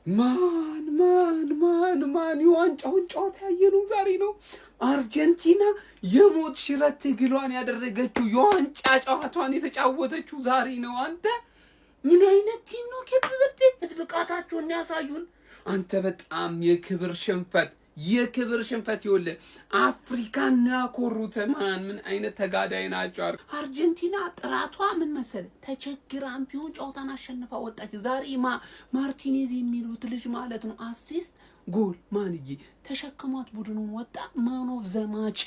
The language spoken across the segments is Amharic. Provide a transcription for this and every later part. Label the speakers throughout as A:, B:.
A: ማን የዋንጫውን ጨዋታ ያየነው ዛሬ ነው። አርጀንቲና የሞት ሽረት ትግሏን ያደረገችው የዋንጫ ጨዋታዋን የተጫወተችው ዛሬ ነው። አንተ ምን አይነት ቲም ነው ኬፕ ቨርዴ? ብቃታቸውን ያሳዩን። አንተ በጣም የክብር ሽንፈት ይወለ አፍሪካን ያኮሩት ምን አይነት ተጋዳይ ናቸው። አርጀንቲና ጥራቷ ምን መሰለ ተቸግራም ቢሆን ጨዋታን አሸንፋ ወጣች። ዛሬ ማርቲኔዝ የሚሉት ልጅ ማለት ነው አሲስት ጎል ማንጂ ተሸክሟት ቡድኑን ወጣ። ማን ኦፍ ዘ ማች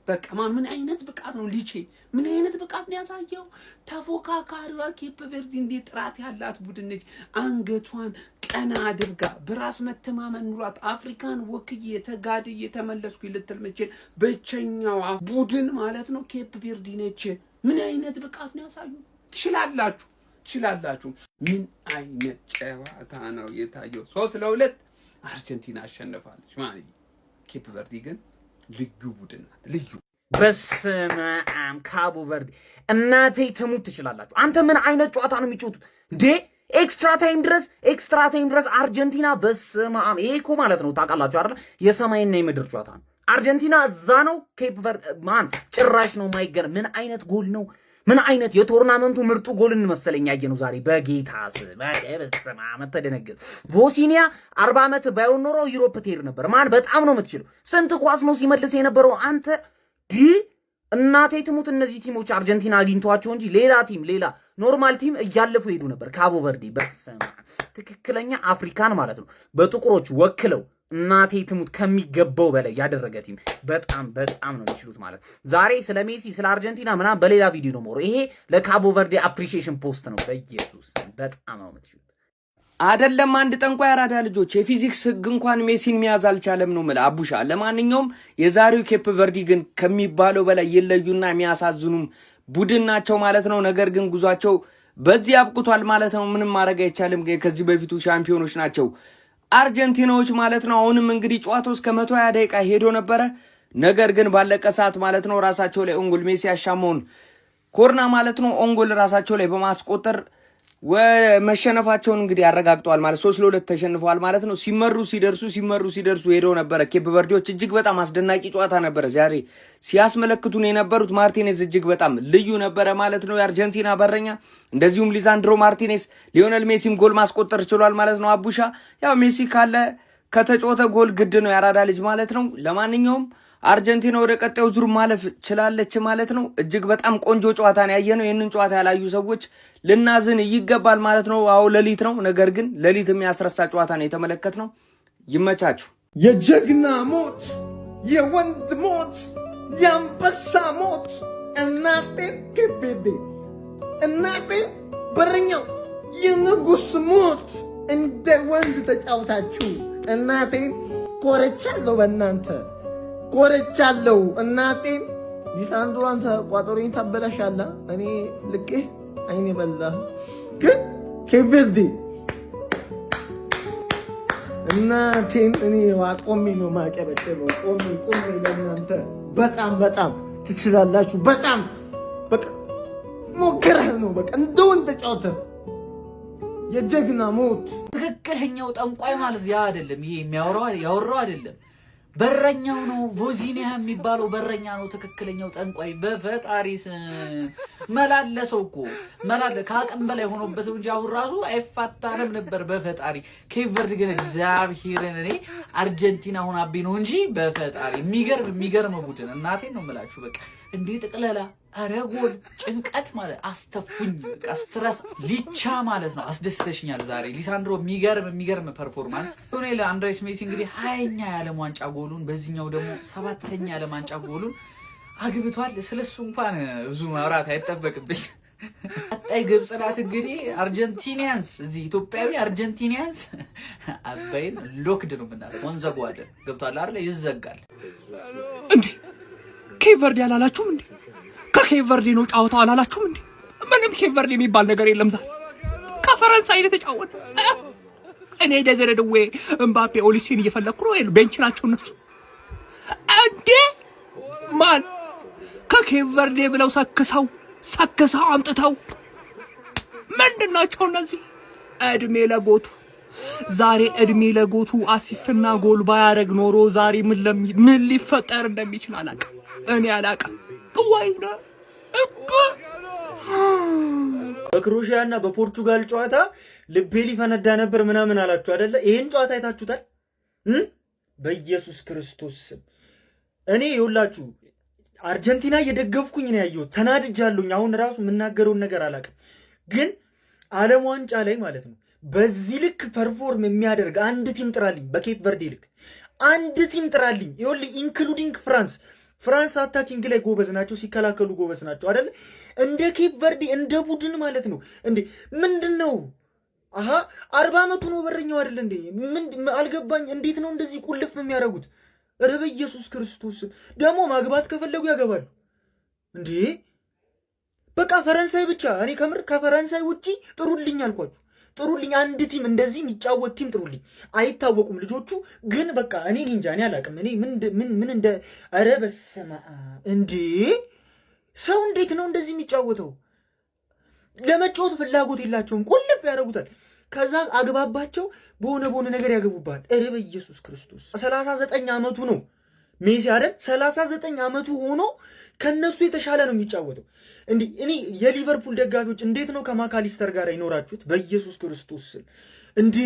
A: በቃ ምን አይነት ብቃት ነው ሊቼ ምን አይነት ብቃት ነው ያሳየው። ተፎካካሪዋ ኬፕ ቨርዲ እንዴት ጥራት ያላት ቡድን ነች። አንገቷን ቀና አድርጋ በራስ መተማመን ኑሯት አፍሪካን ወክዬ ተጋድዬ ተመለስኩ ልትል ምችል ብቸኛው ቡድን ማለት ነው ኬፕ ቨርዲ ነች። ምን አይነት ብቃት ነው ያሳዩ። ትችላላችሁ። ምን አይነት ጨዋታ ነው የታየው። 3-2 አርጀንቲና አሸንፋለች ማለት ኬፕ ቨርዲ ግን ልዩ ቡድን ናት። ልዩ
B: በስመ አብ ካቦ ቨርዲ እናቴ ትሙት ትችላላችሁ። አንተ ምን አይነት ጨዋታ ነው የሚጫወቱት እንዴ? ኤክስትራ ታይም ድረስ አርጀንቲና በስመ አብ። ይሄ እኮ ማለት ነው ታውቃላችሁ አይደል? የሰማይና የምድር ጨዋታ ነው። አርጀንቲና እዛ ነው፣ ኬፕ ቨርዲ ጭራሽ ነው የማይገርም። ምን አይነት ጎል ነው! ምን አይነት የቶርናመንቱ ምርጡ ጎልን መሰለኝ ያየነው ዛሬ። በጌታስ በስመ አብ ተደነገጥ። ቮሲኒያ 40 ዓመት ባይሆን ኖሮ ዩሮፕ ትሄድ ነበር። በጣም ነው የምትችለው። ስንት ኳስ ነው ሲመልስ የነበረው አንተ። እናቴ ትሙት። እነዚህ ቲሞች አርጀንቲና አግኝቷቸው እንጂ ሌላ ኖርማል ቲም እያለፉ ሄዱ ነበር። ካቦ ቨርዲ በስመ አብ ትክክለኛ አፍሪካን ማለት ነው በጥቁሮች ወክለው እናቴ ትሙት ከሚገባው በላይ ያደረገ ቲም። በጣም ነው የሚችሉት ማለት። ዛሬ ስለ ሜሲ ስለ አርጀንቲና ምናምን በሌላ ቪዲዮ ነው ሞሮ። ይሄ ለካቦ ቨርዲ አፕሪሺዬሽን ፖስት ነው። በኢየሱስ በጣም ነው የምትችሉት።
C: አይደለም አንድ ጠንቋይ አራዳ ልጆች የፊዚክስ ህግ እንኳን ሜሲን መያዝ አልቻለም ነው ማለት አቡሻ። ለማንኛውም የዛሬው ኬፕ ቨርዲ ግን ከሚባለው በላይ የለዩና የሚያሳዝኑም ቡድን ናቸው ማለት ነው። ነገር ግን ጉዟቸው በዚህ አብቅቷል ማለት ነው። ምንም ማድረግ አይቻልም። ከዚህ በፊቱ ሻምፒዮኖች ናቸው አርጀንቲናዎች ማለት ነው። አሁንም እንግዲህ ጨዋታው እስከ 120 ደቂቃ ሄዶ ነበረ። ነገር ግን ባለቀ ሰዓት ማለት ነው ራሳቸው ላይ ኦንጎል ሜሲ ያሻመውን ኮርና ማለት ነው ኦንጎል ራሳቸው ላይ በማስቆጠር መሸነፋቸውን እንግዲህ አረጋግጠዋል ማለት 3-2 ተሸንፈዋል ማለት ነው። ሲመሩ ሲደርሱ ሄደው ነበረ ኬፕ ቨርዲዎች። እጅግ በጣም አስደናቂ ጨዋታ ነበረ ዛሬ ሲያስመለክቱን የነበሩት። ማርቲኔዝ እጅግ በጣም ልዩ ነበረ ማለት ነው የአርጀንቲና በረኛ። እንደዚሁም ሊዛንድሮ ማርቲኔዝ፣ ሊዮኔል ሜሲም ጎል ማስቆጠር ችሏል ማለት ነው። አቡሻ ያው ሜሲ ካለ ከተጫወተ ጎል ግድ ነው ያራዳ ልጅ ማለት ነው። ለማንኛውም አርጀንቲና ወደ ቀጣዩ ዙር ማለፍ ችላለች ማለት ነው። እጅግ በጣም ቆንጆ ጨዋታ ነው ያየነው። ይህንን ጨዋታ ያላዩ ሰዎች ልናዝን ይገባል ማለት ነው። አዎ ሌሊት ነው፣ ነገር ግን ሌሊት የሚያስረሳ ጨዋታ ነው የተመለከትነው። ይመቻችሁ።
D: የጀግና ሞት፣ የወንድ ሞት፣ የአንበሳ ሞት እናቴ ኬፔዴ እናቴ በረኛው የንጉስ ሞት እንደ ወንድ ተጫውታችሁ እናቴ ኮረቻለሁ በእናንተ ኮረቻለሁ እናቴ። ሊሳንድሮ አንተ ቋጠሮኝ ታበላሻላ። እኔ ልቄ አይኔ በላ ግን ኬፕ እናቴን እኔ ዋቆሚ ነው ማጨበጨበው። ቆሚ ለእናንተ በጣም ትችላላችሁ። በጣም በቃ ሞክረህ ነው በቃ እንደውን ተጫውተ የጀግና ሞት።
E: ትክክለኛው ጠንቋይ ማለት ያ አይደለም። ይሄ ያወራው አይደለም በረኛው ነው። ቮዚኒያ የሚባለው በረኛ ነው ትክክለኛው ጠንቋይ። በፈጣሪ መላለሰው እኮ ከአቅም በላይ ሆኖበት እንጂ አሁን ራሱ አይፋታንም ነበር በፈጣሪ። ኬፕ ቨርዲ ግን እግዚአብሔርን እኔ አርጀንቲና ሆና አቤ ነው እንጂ በፈጣሪ የሚገርም ቡድን። እናቴን ነው የምላችሁ በቃ እንዴ ጥቅለላ አረጎል ጭንቀት ማለት አስተፉኝ በቃ ስትረስ ሊቻ ማለት ነው። አስደስተሽኛል ዛሬ ሊሳንድሮ የሚገርም ፐርፎርማንስ። ሊዮኔል አንድሬስ ሜሲ እንግዲህ 20ኛ የዓለም ዋንጫ ጎሉን በዚህኛው ደግሞ 7ኛ የዓለም ዋንጫ ጎሉን አግብቷል። ስለሱ እንኳን ብዙ ማውራት አይጠበቅብኝ። ቀጣይ ግብጽ ናት እንግዲህ አርጀንቲኒያንስ፣ እዚህ ኢትዮጵያዊ አርጀንቲኒያንስ አባይን ሎክድ ነው የምናደርገው። እንዘጋዋለን። ገብቷል አይደል? ይዘጋል
F: እንዴ ኬፕ ቨርዲ አላላችሁም እንዴ? ከኬፕ ቨርዲ ነው ጫወታው አላላችሁም እንዴ? ምንም ኬፕ ቨርዲ የሚባል ነገር የለም። ዛሬ ከፈረንሳይ ነው የተጫወተ። እኔ ደዘረደዌ እምባፔ ኦሊሴን እየፈለኩ ነው። ቤንች ናቸው እነሱ እንዴ? ማን ከኬፕ ቨርዲ ብለው ሰክሰው አምጥተው ምንድናቸው እነዚህ? እድሜ ለጎቱ ዛሬ እድሜ ለጎቱ አሲስትና ጎል ባያደርግ ኖሮ ዛሬ ምን ሊፈጠር እንደሚችል አላውቅም። እኔ አላውቅም። ወይኔ
B: በክሮሺያና በፖርቹጋል ጨዋታ ልቤ ሊፈነዳ ነበር ምናምን አላችሁ አይደለ? ይሄን ጨዋታ አይታችሁታል? በኢየሱስ ክርስቶስ ስም እኔ ይኸውላችሁ አርጀንቲና እየደገፍኩኝ ነው ያየሁት። ተናድጃለሁኝ። አሁን ራሱ የምናገረውን ነገር አላውቅም፣ ግን ዓለም ዋንጫ ላይ ማለት ነው በዚህ ልክ ፐርፎርም የሚያደርግ አንድ ቲም ጥራልኝ። በኬፕ ቨርዴ ልክ አንድ ቲም ጥራልኝ። ይኸውልህ ኢንክሉዲንግ ፍራንስ አታኪንግ ላይ ጎበዝ ናቸው፣ ሲከላከሉ ጎበዝ ናቸው አይደለ? እንደ ኬፕ ቨርዴ እንደ ቡድን ማለት ነው እንዴ! ምንድነው? 40 ዓመቱ ነው በረኛው አይደለ እንዴ? አልገባኝ። እንዴት ነው እንደዚህ ቁልፍ የሚያደርጉት? ኧረ በኢየሱስ ክርስቶስ ደግሞ ማግባት ከፈለጉ ያገባሉ እንዴ! በቃ ፈረንሳይ ብቻ። እኔ ከምር ከፈረንሳይ ውጪ ጥሩልኝ አልኳችሁ። ጥሩልኝ አንድ ቲም እንደዚህ የሚጫወት ቲም ጥሩልኝ። አይታወቁም ልጆቹ ግን በቃ እኔ እንጃ፣ እኔ አላውቅም። እኔ ምን እንደ ኧረ በስመ አብ እንዴ! ሰው እንዴት ነው እንደዚህ የሚጫወተው? ለመጫወት ፍላጎት የላቸውም። ቁልፍ ያደርጉታል። ከዛ አግባባቸው በሆነ ነገር ያገቡባል። ኧረ በኢየሱስ ክርስቶስ 39 ዓመቱ ነው ሜሲ አይደል? 39 ዓመቱ ሆኖ ከነሱ የተሻለ ነው የሚጫወተው። እንዲህ እኔ የሊቨርፑል ደጋፊዎች እንዴት ነው ከማካሊስተር ጋር ይኖራችሁት? በኢየሱስ ክርስቶስ እንዴ!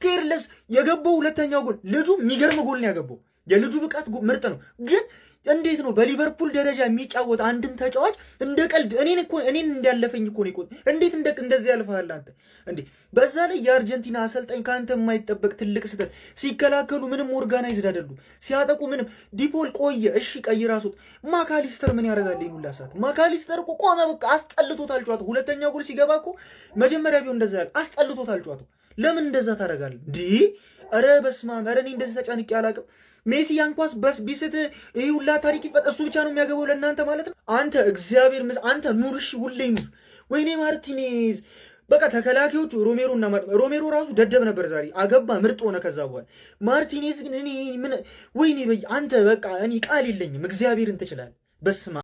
B: ኬርለስ የገባው ሁለተኛው ጎል ልጁ የሚገርም ጎል ነው ያገባው። የልጁ ብቃት ምርጥ ነው ግን እንዴት ነው በሊቨርፑል ደረጃ የሚጫወት አንድን ተጫዋች እንደ ቀልድ እኔን እንዲያለፈኝ እኮ ነው። እንዴት እንደዚህ ያልፋል አንተ እንዴ? በዛ ላይ የአርጀንቲና አሰልጣኝ ካንተ የማይጠበቅ ትልቅ ስህተት። ሲከላከሉ ምንም ኦርጋናይዝድ አይደሉም፣ ሲያጠቁ ምንም። ዲፖል ቆየ፣ እሺ ቀይር አስወጥ። ማካሊስተር ምን ያደርጋል ይሁላ ሰዓት? ማካሊስተር እኮ ቆመ፣ በቃ አስጠልቶታል ጨዋታው። ሁለተኛው ጎል ሲገባ እኮ መጀመሪያ ቢሆን እንደዛ ያለ አስጠልቶታል ጨዋታው። ለምን እንደዛ ታደርጋለህ እንዴ? ኧረ በስመ አብ! ኧረ እኔ እንደዚህ ተጨንቄ አላውቅም። ሜሲ ያንኳስ ቢስት ይሄ ሁላ ታሪክ ይፈጥ እሱ ብቻ ነው የሚያገባው ለእናንተ ማለት ነው። አንተ እግዚአብሔር አንተ ኑር፣ እሺ ሁሌ ኑር። ወይኔ ማርቲኔዝ በቃ ተከላካዮቹ ሮሜሮ ራሱ ደደብ ነበር፣ ዛሬ አገባ፣ ምርጥ ሆነ። ከዛ በኋላ ማርቲኔዝ ግን እኔ ምን ወይኔ አንተ በቃ እኔ ቃል የለኝም። እግዚአብሔርን ትችላለህ። በስመ